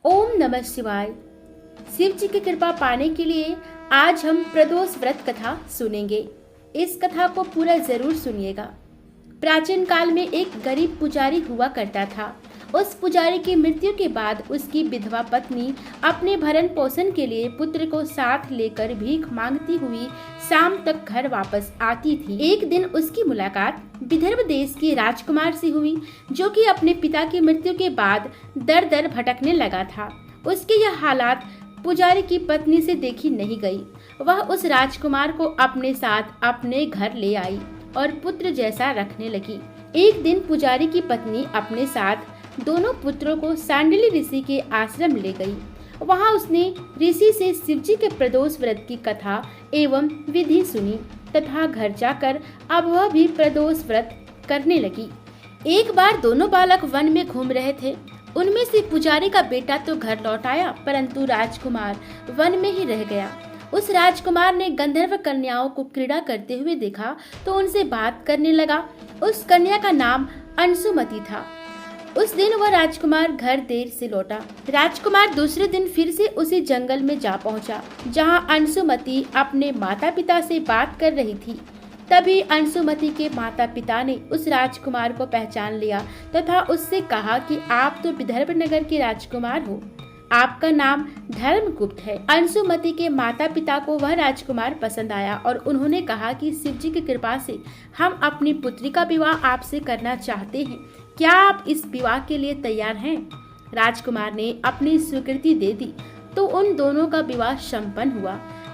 ओम नमः शिवाय। शिव जी की कृपा पाने के लिए आज हम प्रदोष व्रत कथा सुनेंगे। इस कथा को पूरा जरूर सुनिएगा। प्राचीन काल में एक गरीब पुजारी हुआ करता था। उस पुजारी की मृत्यु के बाद उसकी विधवा पत्नी अपने भरण पोषण के लिए पुत्र को साथ लेकर भीख मांगती हुई शाम तक घर वापस आती थी। एक दिन उसकी मुलाकात विदर्भ देश के राजकुमार से हुई, जो कि अपने पिता की मृत्यु के बाद दर दर भटकने लगा था। उसके यह हालात पुजारी की पत्नी से देखी नहीं गई। वह उस राजकुमार को अपने साथ अपने घर ले आई और पुत्र जैसा रखने लगी। एक दिन पुजारी की पत्नी अपने साथ दोनों पुत्रों को सांडली ऋषि के आश्रम ले गई। वहां उसने ऋषि से शिवजी के प्रदोष व्रत की कथा एवं विधि सुनी तथा घर जाकर अब वह भी प्रदोष व्रत करने लगी। एक बार दोनों बालक वन में घूम रहे थे। उनमें से पुजारी का बेटा तो घर लौट आया, परंतु राजकुमार वन में ही रह गया। उस राजकुमार ने गंधर्व कन्याओं को क्रीड़ा करते हुए देखा तो उनसे बात करने लगा। उस कन्या का नाम अंशुमति था। उस दिन वह राजकुमार घर देर से लौटा। राजकुमार दूसरे दिन फिर से उसी जंगल में जा पहुंचा, जहां अंशुमति अपने माता पिता से बात कर रही थी। तभी अंशुमति के माता पिता ने उस राजकुमार को पहचान लिया तथा उससे कहा कि आप तो विदर्भ नगर के राजकुमार हो, आपका नाम धर्मगुप्त है। अंशुमति के माता पिता को वह राजकुमार पसंद आया और उन्होंने कहा कि शिवजी की कृपा से हम अपनी पुत्री का विवाह आपसे करना चाहते हैं। क्या आप इस विवाह के लिए तैयार हैं? राजकुमार ने अपनी स्वीकृति दे दी तो उन दोनों का विवाह संपन्न हुआ।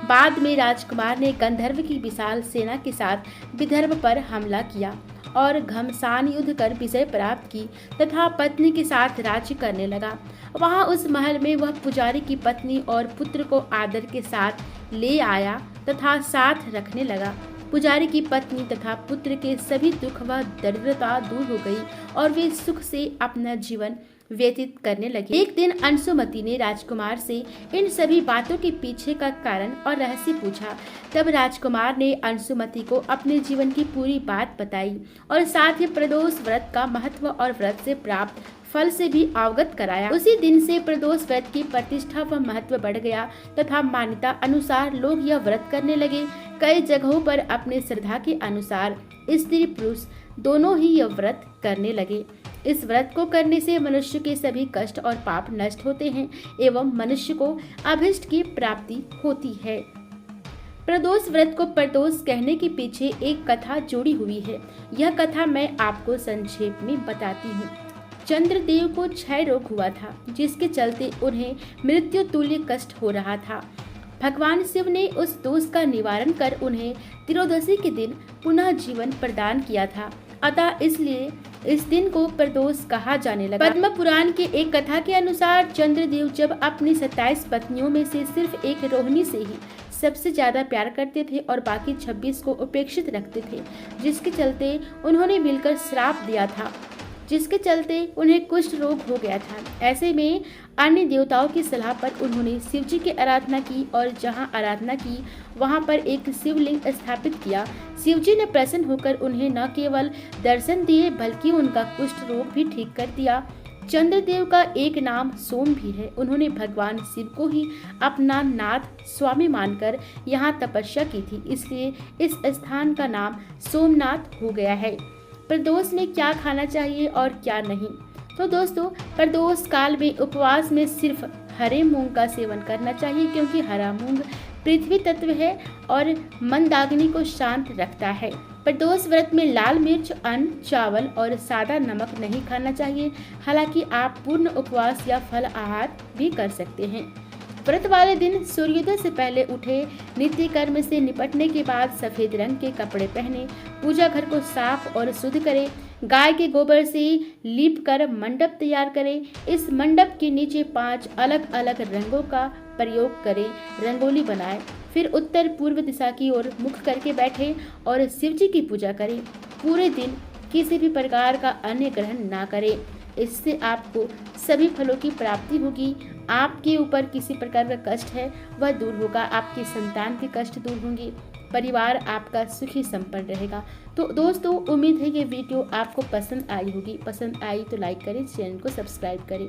बाद में राजकुमार ने गंधर्व की विशाल सेना के साथ विदर्भ पर हमला किया और घमसान युद्ध कर विजय प्राप्त की तथा पत्नी के साथ राज्य करने लगा। वहां उस महल में वह पुजारी की पत्नी और पुत्र को आदर के साथ ले आया तथा साथ रखने लगा। पुजारी की पत्नी तथा पुत्र के सभी दुख व दरिद्रता दूर हो गई और वे सुख से अपना जीवन व्यतीत करने लगे। एक दिन अंशुमति ने राजकुमार से इन सभी बातों के पीछे का कारण और रहस्य पूछा। तब राजकुमार ने अंशुमति को अपने जीवन की पूरी बात बताई और साथ ही प्रदोष व्रत का महत्व और व्रत से प्राप्त फल से भी अवगत कराया। उसी दिन से प्रदोष व्रत की प्रतिष्ठा व महत्व बढ़ गया तथा मान्यता अनुसार लोग यह व्रत करने लगे। कई जगहों पर अपने श्रद्धा के अनुसार स्त्री पुरुष दोनों ही यह व्रत करने लगे। इस व्रत को करने से मनुष्य के सभी कष्ट और पाप नष्ट होते हैं एवं मनुष्य को अभिष्ट की प्राप्ति होती है। प्रदोष व्रत को प्रदोष कहने के पीछे एक कथा जुड़ी हुई है। यह कथा मैं आपको संक्षेप में बताती हूँ। चंद्रदेव को क्षय रोग हुआ था, जिसके चलते उन्हें मृत्यु तुल्य कष्ट हो रहा था। भगवान शिव ने उस दोष का निवारण कर उन्हें त्रयोदशी के दिन पुनः जीवन प्रदान किया था। अतः इसलिए इस दिन को प्रदोष कहा जाने लगा। पद्म पुराण के एक कथा के अनुसार चंद्रदेव जब अपनी 27 पत्नियों में से सिर्फ एक रोहिणी से ही सबसे ज्यादा प्यार करते थे और बाकी 26 को उपेक्षित रखते थे, जिसके चलते उन्होंने मिलकर श्राप दिया था, जिसके चलते उन्हें कुष्ठ रोग हो गया था। ऐसे में अन्य देवताओं की सलाह पर उन्होंने शिवजी की आराधना की और जहां आराधना की वहां पर एक शिवलिंग स्थापित किया। शिवजी ने प्रसन्न होकर उन्हें न केवल दर्शन दिए बल्कि उनका कुष्ठ रोग भी ठीक कर दिया। चंद्रदेव का एक नाम सोम भी है। उन्होंने भगवान शिव को ही अपना नाथ स्वामी मानकर यहाँ तपस्या की थी, इसलिए इस स्थान का नाम सोमनाथ हो गया है। प्रदोष में क्या खाना चाहिए और क्या नहीं? तो दोस्तों, प्रदोष काल में उपवास में सिर्फ हरे मूंग का सेवन करना चाहिए, क्योंकि हरा मूंग पृथ्वी तत्व है और मंदाग्नि को शांत रखता है। प्रदोष व्रत में लाल मिर्च, अन्न, चावल और सादा नमक नहीं खाना चाहिए। हालांकि आप पूर्ण उपवास या फल आहार भी कर सकते हैं। व्रत वाले दिन सूर्योदय से पहले उठे, नित्य कर्म से निपटने के बाद सफेद रंग के कपड़े पहने, पूजा घर को साफ और शुद्ध करें। गाय के गोबर से लीप कर मंडप तैयार करें। इस मंडप के नीचे 5 अलग अलग रंगों का प्रयोग करें, रंगोली बनाएं। फिर उत्तर पूर्व दिशा की ओर मुख करके बैठे और शिवजी की पूजा करें। पूरे दिन किसी भी प्रकार का अन्न ग्रहण ना करें। इससे आपको सभी फलों की प्राप्ति होगी। आपके ऊपर किसी प्रकार का कष्ट है वह दूर होगा, आपकी संतान के कष्ट दूर होंगे, परिवार आपका सुखी संपन्न रहेगा। तो दोस्तों, उम्मीद है ये वीडियो आपको पसंद आई होगी। पसंद आई तो लाइक करें, चैनल को सब्सक्राइब करें।